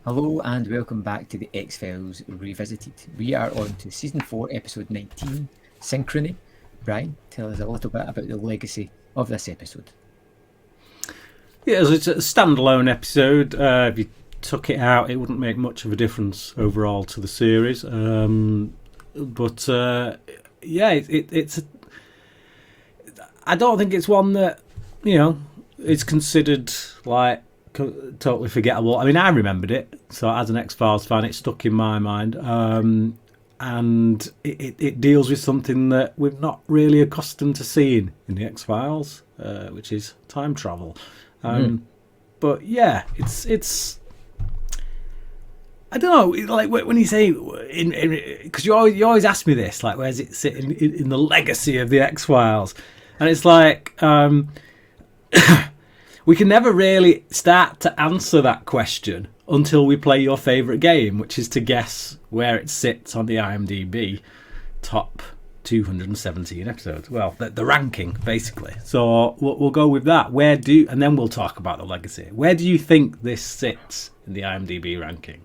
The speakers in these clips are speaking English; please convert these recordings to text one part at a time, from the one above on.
Hello and welcome back to the X-Files Revisited. We are on to Season 4, Episode 19, Synchrony. Brian, tell us a little bit about the legacy of this episode. Yeah, so it's a standalone episode. If you took it out, it wouldn't make much of a difference overall to the series. It's. I don't think it's one that is considered like totally forgettable. I mean, I remembered it, so as an X-Files fan, it stuck in my mind. And it deals with something that we're not really accustomed to seeing in the X-Files, which is time travel. But yeah, it's I don't know, like when you say because you always ask me this, like where's it sit in the legacy of the X-Files, and it's like we can never really start to answer that question until we play your favourite game, which is to guess where it sits on the IMDb top 217 episodes. Well, the ranking, basically. So we'll go with that. And then we'll talk about the legacy. Where do you think this sits in the IMDb ranking?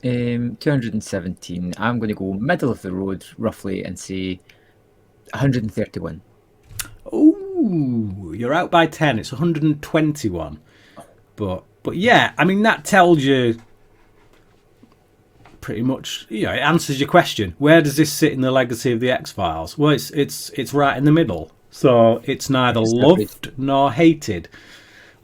217. I'm going to go middle of the road, roughly, and say 131. Oh, you're out by 10. It's 121. But yeah, I mean, that tells you pretty much, it answers your question. Where does this sit in the legacy of the X-Files? Well, it's right in the middle. So it's neither loved nor hated.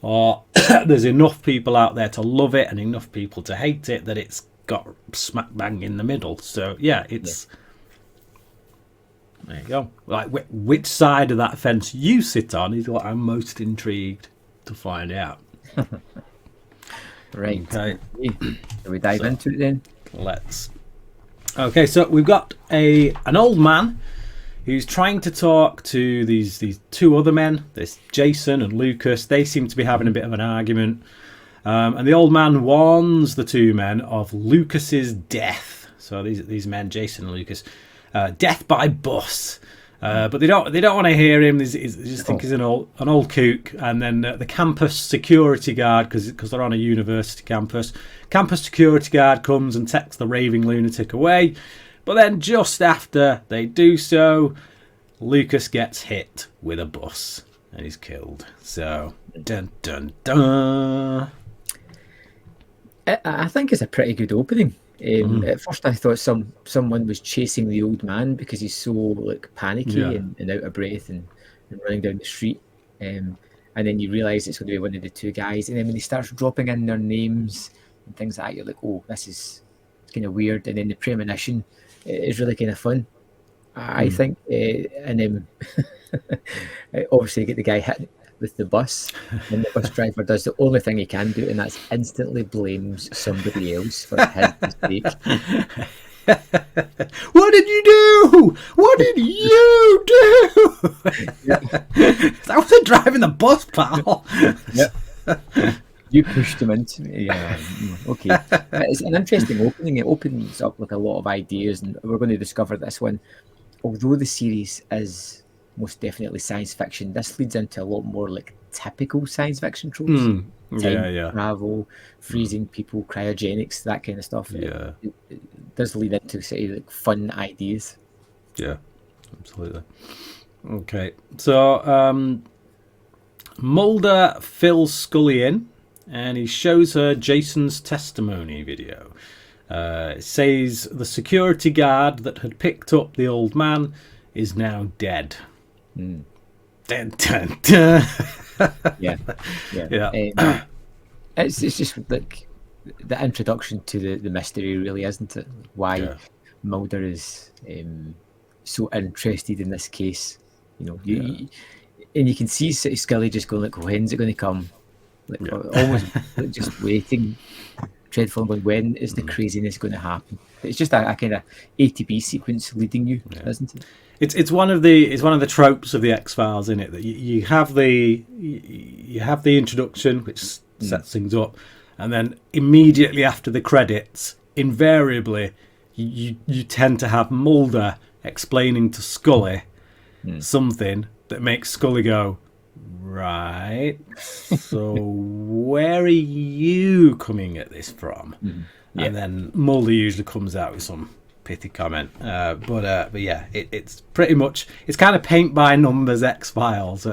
Or there's enough people out there to love it and enough people to hate it that it's got smack bang in the middle. So yeah, it's... Yeah. There you go. Like, which side of that fence you sit on is what I'm most intrigued to find out. Right. Okay. Shall we dive into it then? Let's. Okay, so we've got an old man who's trying to talk to these two other men, this Jason and Lucas. They seem to be having a bit of an argument. And the old man warns the two men of Lucas's death. So these men, Jason and Lucas, death by bus. But they don't want to hear him. They just think he's an old kook. And then the campus security guard, because they're on a university campus security guard comes and takes the raving lunatic away. But then just after they do so, Lucas gets hit with a bus and he's killed. So dun dun dun. I think it's a pretty good opening. At first I thought someone was chasing the old man because he's so like panicky and out of breath and running down the street, and then you realise it's going to be one of the two guys, and then when he starts dropping in their names and things like that, you're like, oh, it's kind of weird, and then the premonition is really kind of fun, I think, and then obviously you get the guy hit with the bus, and the bus driver does the only thing he can do, and that's instantly blames somebody else for his mistake. What did you do? What did you do? I wasn't driving the bus, pal. Yep. You pushed him into me. Yeah. Okay. It's an interesting opening. It opens up like a lot of ideas, and we're going to discover this one. Although the series is most definitely science fiction, this leads into a lot more like typical science fiction tropes. Time travel, freezing people, cryogenics, that kind of stuff. Yeah. It does lead into say like fun ideas. Yeah, absolutely. Okay. So Mulder fills Scully in and he shows her Jason's testimony video. It says the security guard that had picked up the old man is now dead. Dun, dun, dun. Yeah. It's just like the introduction to the mystery, really, isn't it? Why Mulder is so interested in this case. And you can see Scully just going like, when's it going to come? Like almost like, just waiting, dreadful, going, when is the craziness going to happen? It's just a kind of A to B sequence leading you, isn't it? It's one of the tropes of the X-Files, isn't it? That you have the introduction, which sets things up, and then immediately after the credits, invariably you tend to have Mulder explaining to Scully something that makes Scully go, right, so where are you you coming at this from? Yeah. And then Mulder usually comes out with some pithy comment. But yeah, it's pretty much, it's kind of paint by numbers X-Files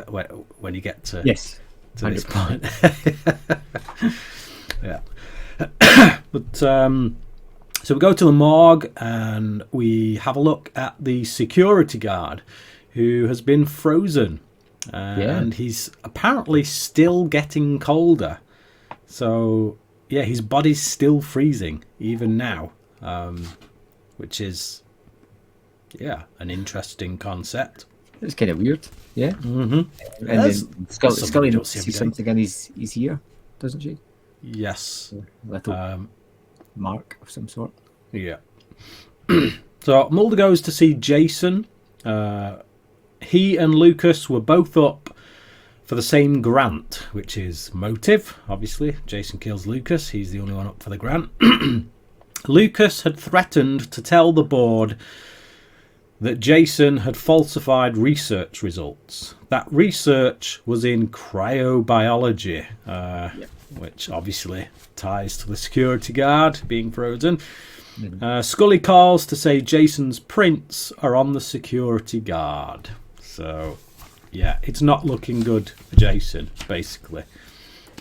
when you get to, Yes. to this 100%. point. Yeah. But so we go to the morgue and we have a look at the security guard who has been frozen. And he's apparently still getting colder. So, yeah, his body's still freezing even now, which is, yeah, an interesting concept. It's kind of weird. Yeah. Mm-hmm. And then Scully sees something in his ear, doesn't she? Yes. A little mark of some sort. Yeah. So Mulder goes to see Jason. He and Lucas were both up for the same grant, which is motive. Obviously, Jason kills Lucas. He's the only one up for the grant. Lucas had threatened to tell the board that Jason had falsified research results. That research was in cryobiology, which obviously ties to the security guard being frozen. Scully calls to say Jason's prints are on the security guard. So, yeah, it's not looking good for Jason, basically.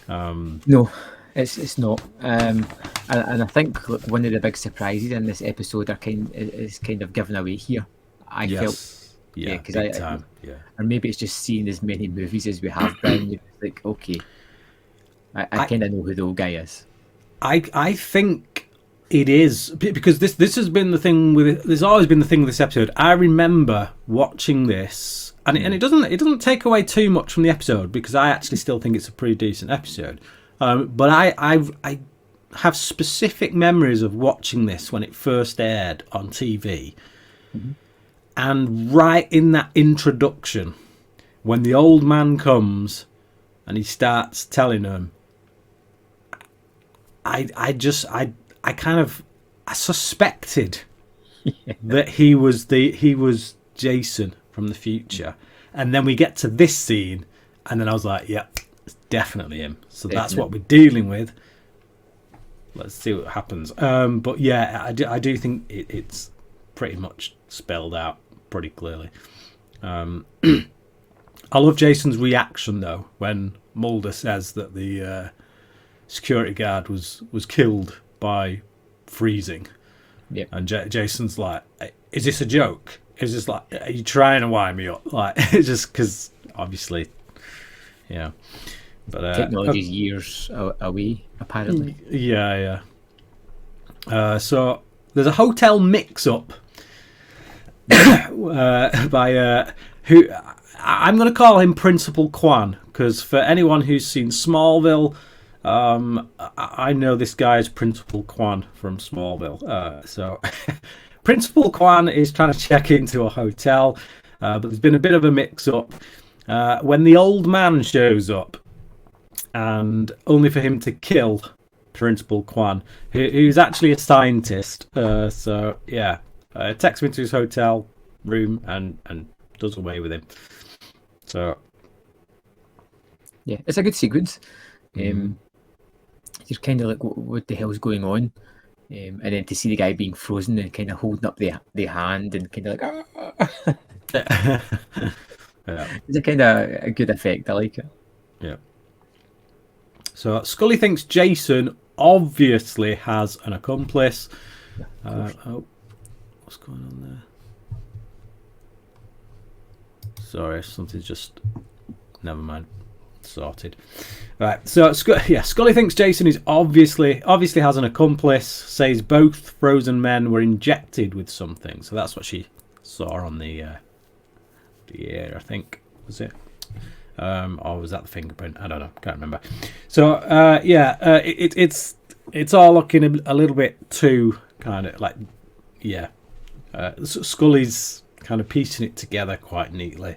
No, it's not. And I think one of the big surprises in this episode is kind of given away here. I felt, because or maybe it's just seeing as many movies as we have been. You're like, okay, I kind of know who the old guy is. I think it is, because this has been the thing with it. There's always been the thing with this episode. I remember watching this, and it doesn't take away too much from the episode, because I actually still think it's a pretty decent episode. But I have specific memories of watching this when it first aired on TV. And right in that introduction, when the old man comes and he starts telling them, I suspected that he was Jason from the future. And then we get to this scene, and then I was like, yeah, it's definitely him. So that's what we're dealing with. Let's see what happens. But yeah, I do think it's pretty much spelled out pretty clearly. I love Jason's reaction though when Mulder says that the security guard was killed by freezing. Yeah. And Jason's like, is this a joke? Is this like, are you trying to wind me up? Like, it's just because obviously, yeah. But technology's years away, apparently. Yeah. So there's a hotel mix-up by who I'm going to call him Principal Kwan, because for anyone who's seen Smallville, I know this guy is Principal Kwan from Smallville. So Principal Kwan is trying to check into a hotel, but there's been a bit of a mix-up when the old man shows up, and only for him to kill Principal Kwan, who's actually a scientist. So yeah, takes him into his hotel room and does away with him. So yeah, it's a good sequence. You're kind of like, what the hell's going on? And then to see the guy being frozen and kind of holding up the hand and kind of like, yeah. It's a kind of a good effect. I like it. Yeah. So Scully thinks Jason obviously has an accomplice. What's going on there? Sorry, something's just... Never mind. Sorted. Right. So Scully thinks Jason is obviously has an accomplice. Says both frozen men were injected with something. So that's what she saw on the air, I think, was it? Or was that the fingerprint? I don't know. Can't remember. So it's all looking a little bit too kind of like, yeah. Scully's kind of piecing it together quite neatly.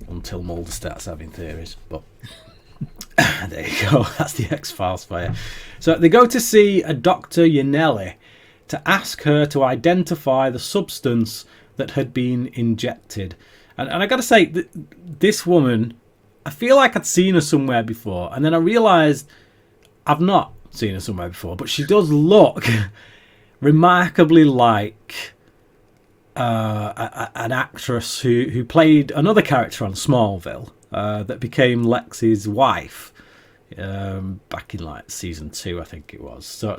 Until Mulder starts having theories, but there you go. That's the X-Files for you. So they go to see a Dr. Yanelli to ask her to identify the substance that had been injected. And I got to say, this woman, I feel like I'd seen her somewhere before, and then I realised I've not seen her somewhere before, but she does look remarkably like an actress who played another character on Smallville that became Lexi's wife back in like season 2, I think it was. So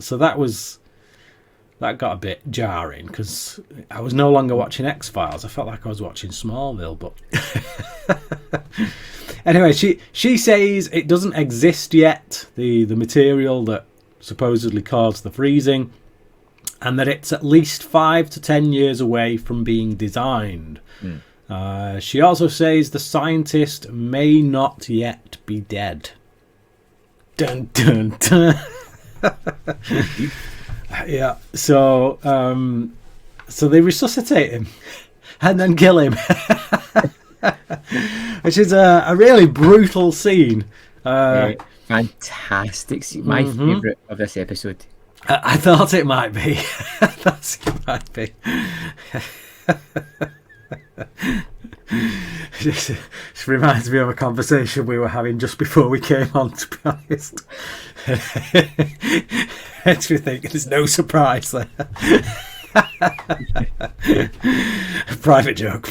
that got a bit jarring because I was no longer watching X-Files. I felt like I was watching Smallville, but anyway, she says it doesn't exist yet, the material that supposedly caused the freezing, and that it's at least 5 to 10 years away from being designed. She also says the scientist may not yet be dead. Dun dun dun. Yeah. So they resuscitate him and then kill him, which is a really brutal scene. Fantastic scene. My favourite of this episode. I thought it might be. This reminds me of a conversation we were having just before we came on, to be honest. Makes me think there's no surprise there. Private joke.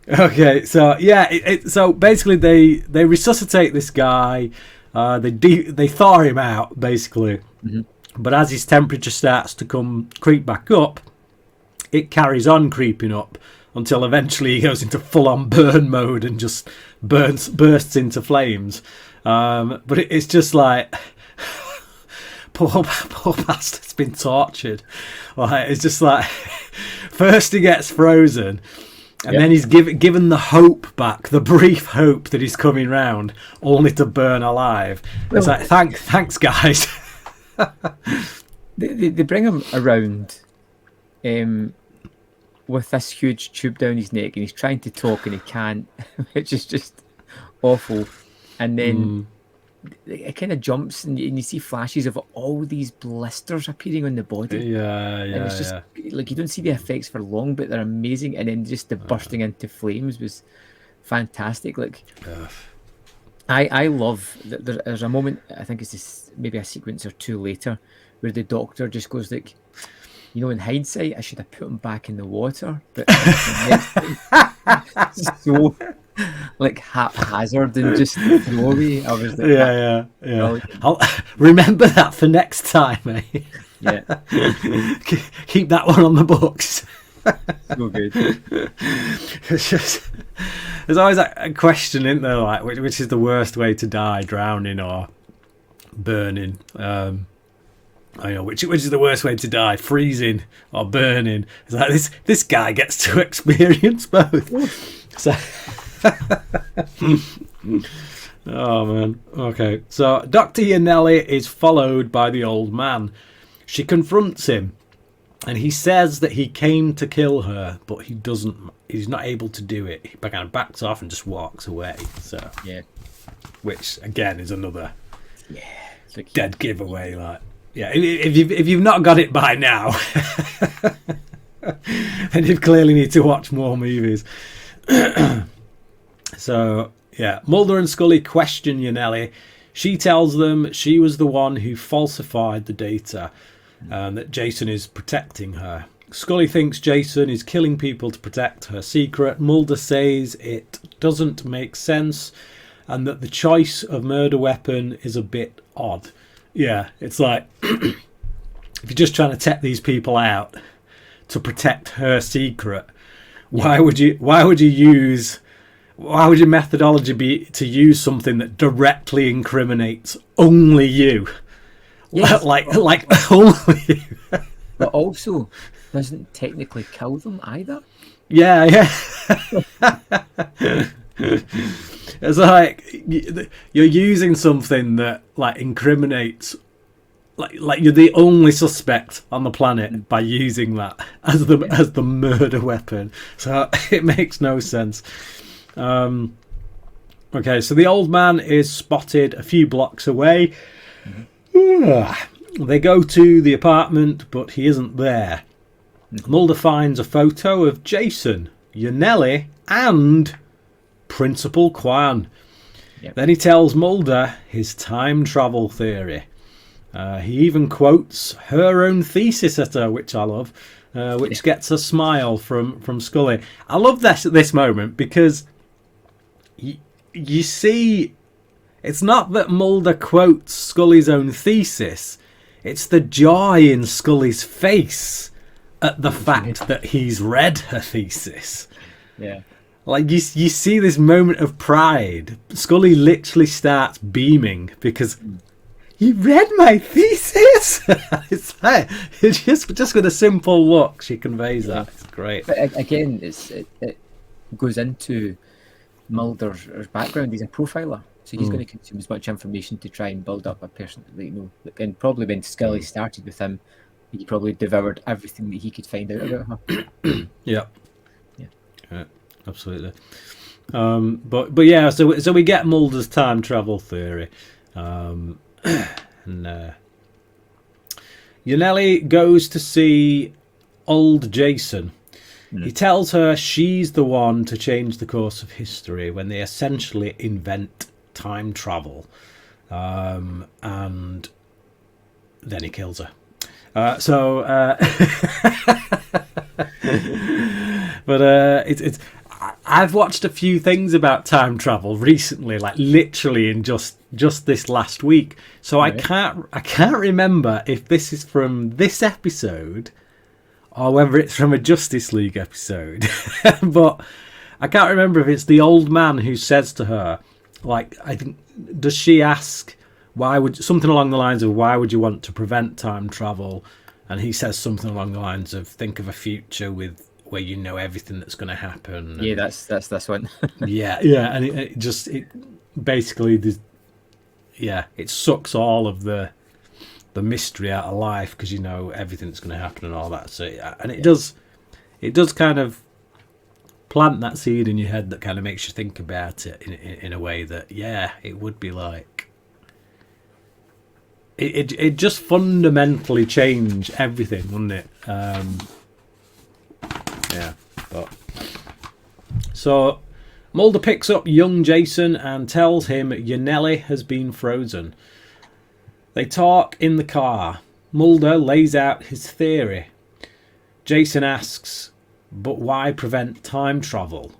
Okay, so yeah, so basically they resuscitate this guy. They thaw him out basically, but as his temperature starts to creep back up, it carries on creeping up until eventually he goes into full-on burn mode and just bursts into flames. But it's just like poor bastard's been tortured. Like, it's just like first he gets frozen. And then he's given the hope back, the brief hope that he's coming round, only to burn alive. It's like, thanks, guys. They bring him around with this huge tube down his neck, and he's trying to talk and he can't, which is just awful. And then it kind of jumps, and you see flashes of all these blisters appearing on the body. And it's just like, you don't see the effects for long, but they're amazing. And then just the bursting into flames was fantastic. Like, I love that there's a moment, I think it's maybe a sequence or two later, where the doctor just goes like, you know, in hindsight, I should have put him back in the water, but so like haphazard and just throwaway. I was like, yeah. I'll remember that for next time, eh? Yeah. Keep that one on the books. So good. It's just, there's always a question, isn't there, like which is the worst way to die, drowning or burning? I know which is the worst way to die, freezing or burning. It's like this guy gets to experience both. So oh man. Okay. So Dr. Yanelli is followed by the old man. She confronts him and he says that he came to kill her, but he's not able to do it. He kind of backs off and just walks away. So yeah. Which again is another like, dead giveaway, like. Yeah, if you've not got it by now, then you clearly need to watch more movies. So, yeah, Mulder and Scully question Yanelli. She tells them she was the one who falsified the data and that Jason is protecting her. Scully thinks Jason is killing people to protect her secret. Mulder says it doesn't make sense and that the choice of murder weapon is a bit odd. Yeah, it's like if you're just trying to take these people out to protect her secret, why would your methodology be to use something that directly incriminates only you? Yes. like only you. But also doesn't technically kill them either. Yeah. It's like you're using something that like incriminates, like you're the only suspect on the planet by using that as the murder weapon. So it makes no sense. Okay, so the old man is spotted a few blocks away. They go to the apartment, but he isn't there. Mulder finds a photo of Jason, Yanelli, and Principal Kwan. Then he tells Mulder his time travel theory. He even quotes her own thesis at her, which I love, which gets a smile from Scully. I love this moment because you see, it's not that Mulder quotes Scully's own thesis, it's the joy in Scully's face at the fact that he's read her thesis. Yeah. Like, you see this moment of pride. Scully literally starts beaming because you read my thesis. It's like, it's just with a simple look, she conveys that. It's great. But again, it goes into Mulder's background. He's a profiler, so he's going to consume as much information to try and build up a person. And probably when Scully started with him, he probably devoured everything that he could find out about her. Yeah. Absolutely. But yeah, so we get Mulder's time travel theory. And Yanelli goes to see old Jason. He tells her she's the one to change the course of history when they essentially invent time travel. And then he kills her. But it's I've watched a few things about time travel recently, like literally in just this last week. So right. I can't remember if this is from this episode or whether it's from a Justice League episode. But I can't remember if it's the old man who says to her, like, I think, does she ask something along the lines of why would you want to prevent time travel? And he says something along the lines of think of a future where you know everything that's going to happen. Yeah, that's this one. yeah, and it basically it sucks all of the mystery out of life because you know everything that's going to happen and all that. So and it does kind of plant that seed in your head that kind of makes you think about it in a way that it would be like it just fundamentally change everything, wouldn't it? So Mulder picks up young Jason and tells him Yanelli has been frozen. They talk in the car. Mulder lays out his theory. Jason asks, but why prevent time travel?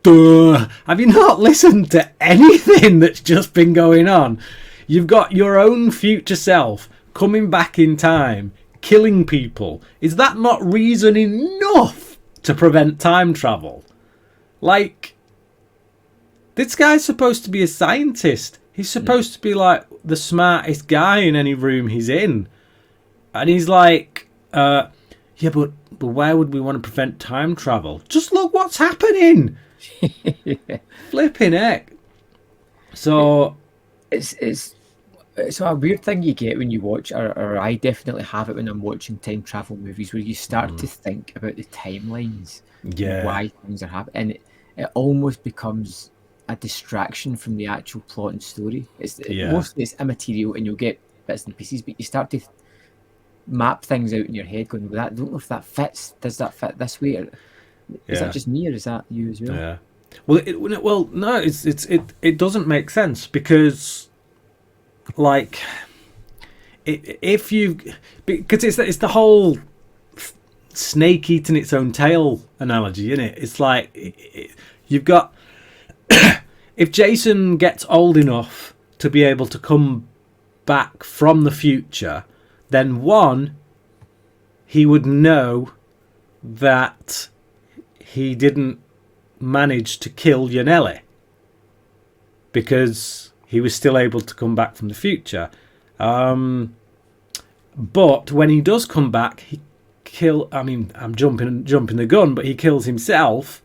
Duh! Have you not listened to anything that's just been going on? You've got your own future self coming back in time, killing people. Is that not reason enough to prevent time travel? Like, this guy's supposed to be a scientist. He's supposed to be like the smartest guy in any room he's in. And he's like, but why would we want to prevent time travel? Just look what's happening. Flipping heck. So it's a weird thing you get when you watch, or I definitely have it when I'm watching time travel movies, where you start to think about the timelines, why things are happening, and it almost becomes a distraction from the actual plot and story. Mostly it's immaterial, and you'll get bits and pieces, but you start to map things out in your head, going, "That don't know if that fits. Does that fit this way? Or is that just me, or is that you as well?" Yeah. Well, no, it doesn't make sense because, like, because it's the whole snake eating its own tail analogy, isn't it? It's like you've got if Jason gets old enough to be able to come back from the future, then one, he would know that he didn't manage to kill Yanelli because he was still able to come back from the future. But when he does come back, I'm jumping the gun, but he kills himself.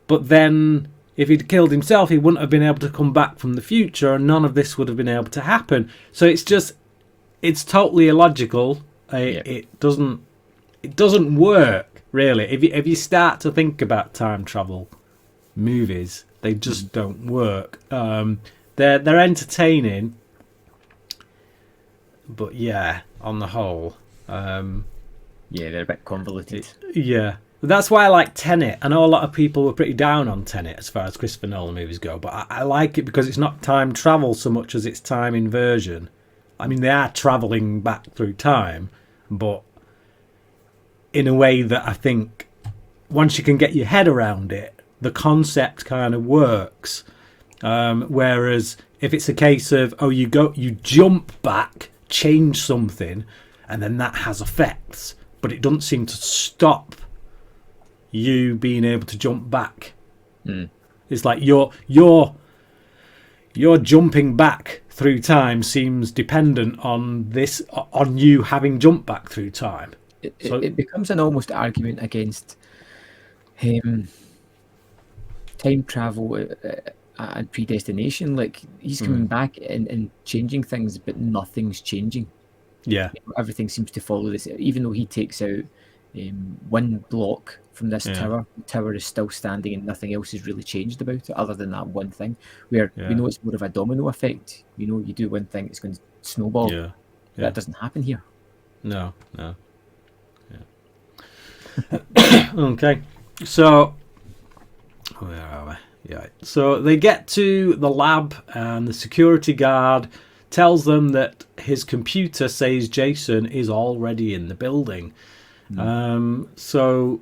But then if he'd killed himself, he wouldn't have been able to come back from the future, and none of this would have been able to happen. So it's totally illogical. It doesn't work, really. If you start to think about time travel movies, they just don't work. They're entertaining, but on the whole, they're a bit convoluted. That's why I like Tenet. I know a lot of people were pretty down on Tenet as far as Christopher Nolan movies go, but I like it because it's not time travel so much as it's time inversion. I mean, they are travelling back through time, but in a way that I think once you can get your head around it, the concept kind of works. Whereas if it's a case of, you jump back, change something, and then that has effects, but it doesn't seem to stop you being able to jump back. It's like you're jumping back through time seems dependent on you having jumped back through time. It becomes an almost argument against time travel and predestination. Like, he's coming back and changing things, but nothing's changing. Yeah, everything seems to follow this. Even though he takes out one block from this tower, the tower is still standing and nothing else has really changed about it other than that one thing, where we know it's more of a domino effect. You do one thing, it's going to snowball. That doesn't happen here. No. Okay, so where are we? So they get to the lab and the security guard tells them that his computer says Jason is already in the building. So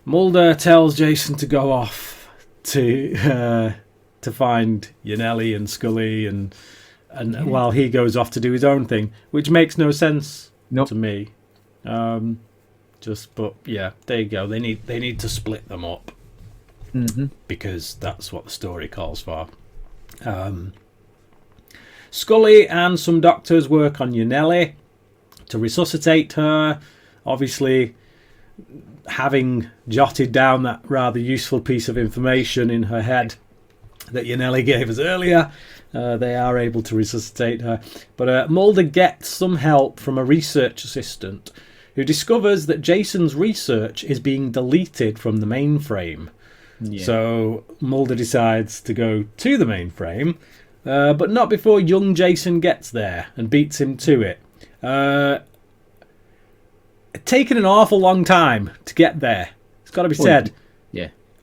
Mulder tells Jason to go off to find Yanelli and Scully, and while he goes off to do his own thing, which makes no sense to me. But yeah, there you go. They need to split them up because that's what the story calls for. Scully and some doctors work on Yanelli to resuscitate her. Obviously, having jotted down that rather useful piece of information in her head that Yanelli gave us earlier, they are able to resuscitate her. But Mulder gets some help from a research assistant who discovers that Jason's research is being deleted from the mainframe. So Mulder decides to go to the mainframe, but not before young Jason gets there and beats him to it. Taken an awful long time to get there. It's got to be said.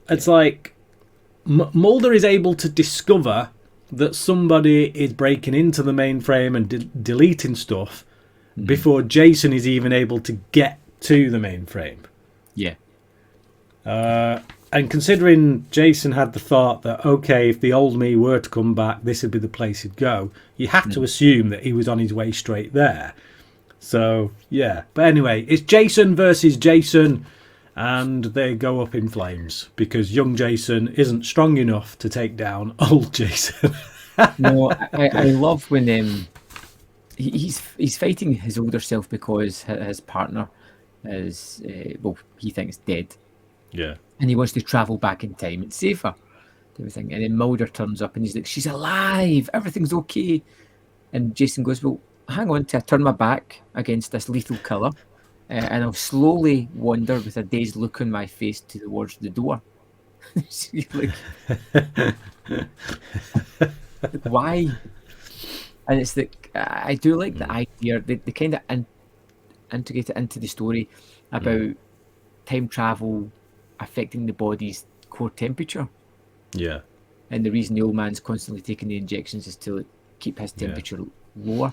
It's like Mulder is able to discover that somebody is breaking into the mainframe and deleting stuff before Jason is even able to get to the mainframe. And considering Jason had the thought that, okay, if the old me were to come back, this would be the place he'd go, you have to assume that he was on his way straight there. So, yeah. But anyway, it's Jason versus Jason, and they go up in flames because young Jason isn't strong enough to take down old Jason. No, I love when he's fighting his older self because his partner is, he thinks dead. And he wants to travel back in time and save her. Everything. And then Mulder turns up and he's like, she's alive, everything's okay. And Jason goes, well, hang on till I turn my back against this lethal killer, and I'll slowly wander with a dazed look on my face towards the door. Why? And it's I do like the idea, they kind of integrate it into the story about time travel affecting the body's core temperature. And the reason the old man's constantly taking the injections is to keep his temperature lower.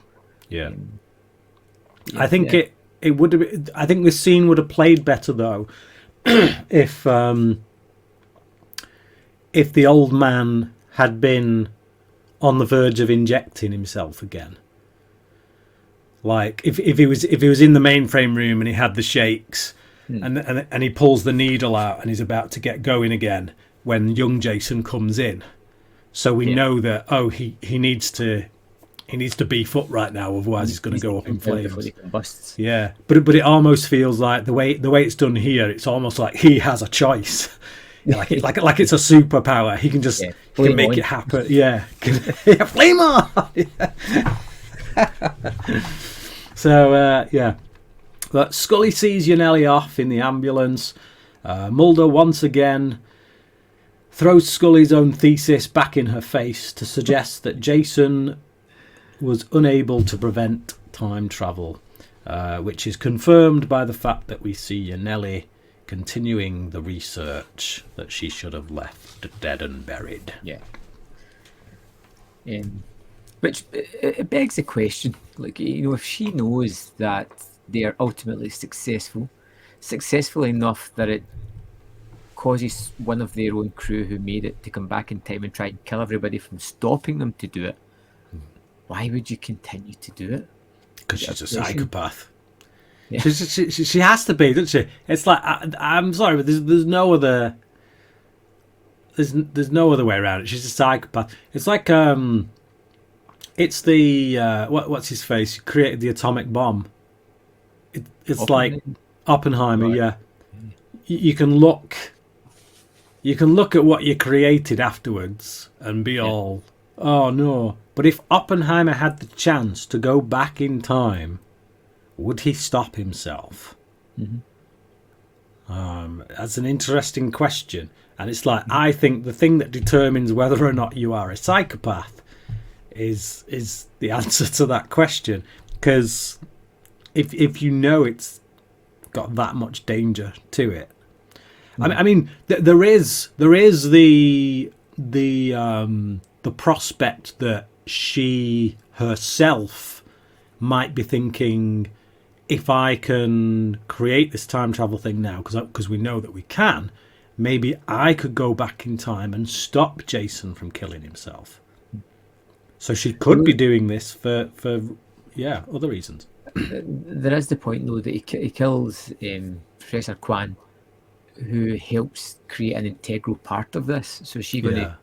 I think it would have. I think this scene would have played better though, if the old man had been on the verge of injecting himself again. Like if he was in the mainframe room and he had the shakes, and he pulls the needle out and he's about to get going again when young Jason comes in, so we know that he needs to beef up right now, otherwise he's going to go up in flames. But it almost feels like the way it's done here, it's almost like he has a choice. like it's a superpower. He can just make it happen. Flame on. So but Scully sees Yanelli off in the ambulance. Mulder once again throws Scully's own thesis back in her face to suggest that Jason was unable to prevent time travel, which is confirmed by the fact that we see Yanelli continuing the research that she should have left dead and buried. Yeah. Which it begs the question, like, if she knows that they are ultimately successful enough that it causes one of their own crew who made it to come back in time and try and kill everybody from stopping them to do it, why would you continue to do it? Because she's a psychopath. Yeah. She has to be, doesn't she? It's like, I'm sorry, but there's no other. There's no other way around it. She's a psychopath. It's like it's the what's his face? Who created the atomic bomb. It's like Oppenheimer. Right. Yeah, you can look at what you created afterwards and be all, oh no. But if Oppenheimer had the chance to go back in time, would he stop himself? That's an interesting question. And it's like, I think the thing that determines whether or not you are a psychopath is the answer to that question. Because if you know it's got that much danger to it, I mean, there is the prospect that she herself might be thinking, if I can create this time travel thing now, because we know that we can, maybe I could go back in time and stop Jason from killing himself. So she could be doing this for other reasons. There is the point, though, that he kills Professor Kwan, who helps create an integral part of this. So is she going to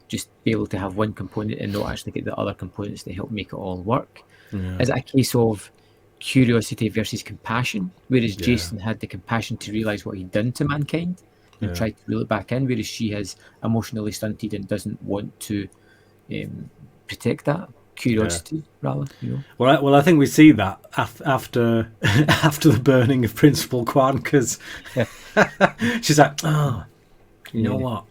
just be able to have one component and not actually get the other components to help make it all work? Yeah. Is it a case of curiosity versus compassion, whereas Jason had the compassion to realise what he'd done to mankind and tried to reel it back in, whereas she has emotionally stunted and doesn't want to protect that curiosity, rather. Well, I think we see that after the burning of Principal Kwan, because she's like, oh, you know what?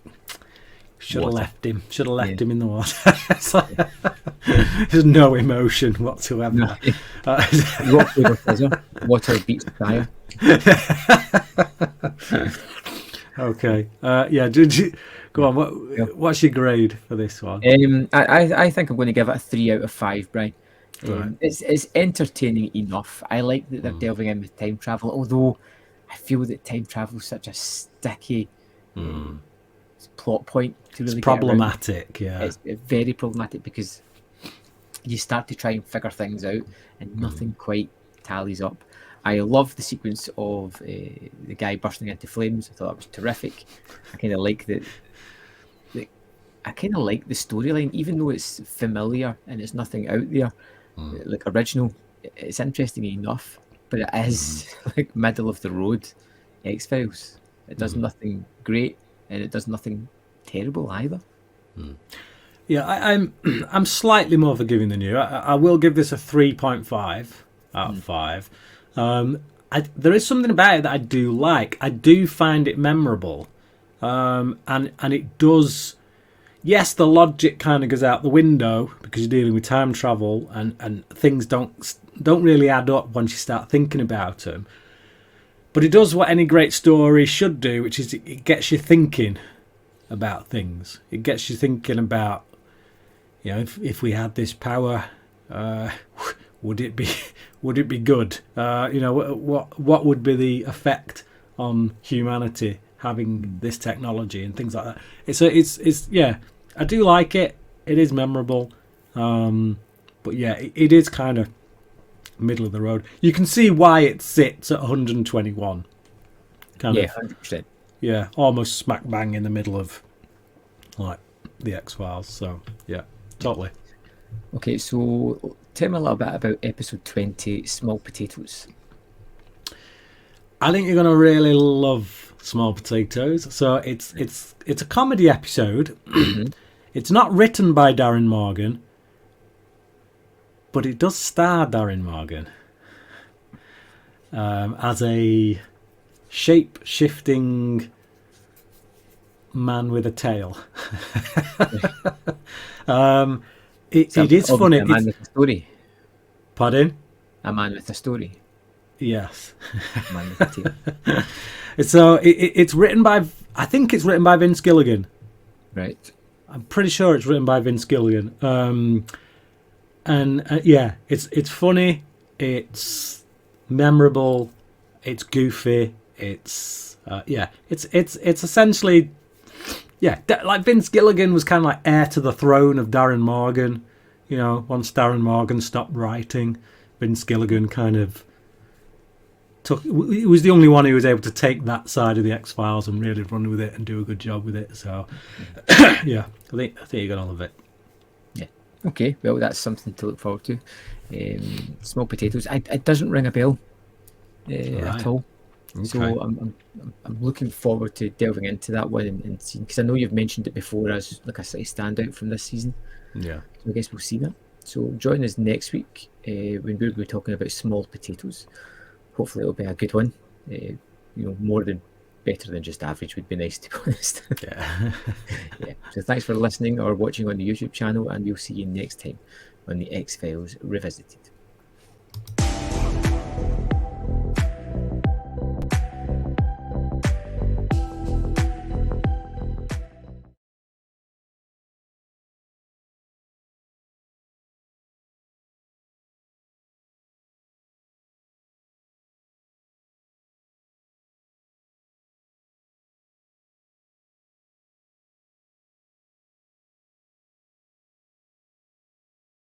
Should have left him. Should have left him in the water. There's no emotion whatsoever. No. Water beats fire. Okay. Go on. What's your grade for this one? I think I'm going to give it a 3 out of 5, Brian. Right. It's entertaining enough. I like that they're delving in with time travel, although I feel that time travel is such a sticky plot point to really. It's problematic. Yeah, it's very problematic because you start to try and figure things out and nothing quite tallies up. I love the sequence of the guy bursting into flames. I thought that was terrific. I kind of like the storyline, even though it's familiar and it's nothing out there like original. It's interesting enough, but it is like middle of the road X-Files. It does nothing great and it does nothing terrible either. Yeah, I'm slightly more forgiving than you. I will give this a 3.5 out of 5. There is something about it that I do like. I do find it memorable, and it does. Yes, the logic kind of goes out the window because you're dealing with time travel, and things don't really add up once you start thinking about them. But it does what any great story should do, which is it gets you thinking about things. It gets you thinking about, if we had this power, would it be good? What would be the effect on humanity having this technology and things like that? It's I do like it. It is memorable, but it is kind of middle of the road. You can see why it sits at 121. 100%. Yeah, almost smack bang in the middle of like the X-Files. So yeah, totally. Okay, so tell me a little bit about episode 20, Small Potatoes. I think you're gonna really love Small Potatoes. So it's a comedy episode. It's not written by Darren Morgan, but it does star Darren Morgan as a shape-shifting man with a tail. It is funny. A man with a story. Pardon? A man with a story. Yes. Man with a tail. So it's written by, I think it's written by Vince Gilligan. Right. I'm pretty sure it's written by Vince Gilligan. And yeah, it's funny, it's memorable, it's goofy, it's essentially, like Vince Gilligan was kind of like heir to the throne of Darren Morgan. You know, once Darren Morgan stopped writing, Vince Gilligan kind of he was the only one who was able to take that side of the X-Files and really run with it and do a good job with it. So yeah, I think you're gonna love it. Yeah. Okay. Well, that's something to look forward to. Small Potatoes. It doesn't ring a bell at all. Okay. So I'm looking forward to delving into that one and seeing, because I know you've mentioned it before as like a sort of standout from this season. Yeah. So I guess we'll see that. So join us next week when we'll be talking about Small Potatoes. Hopefully it'll be a good one. Better than just average would be nice, to be honest. Yeah. Yeah. So thanks for listening or watching on the YouTube channel, and we'll see you next time on the X-Files Revisited.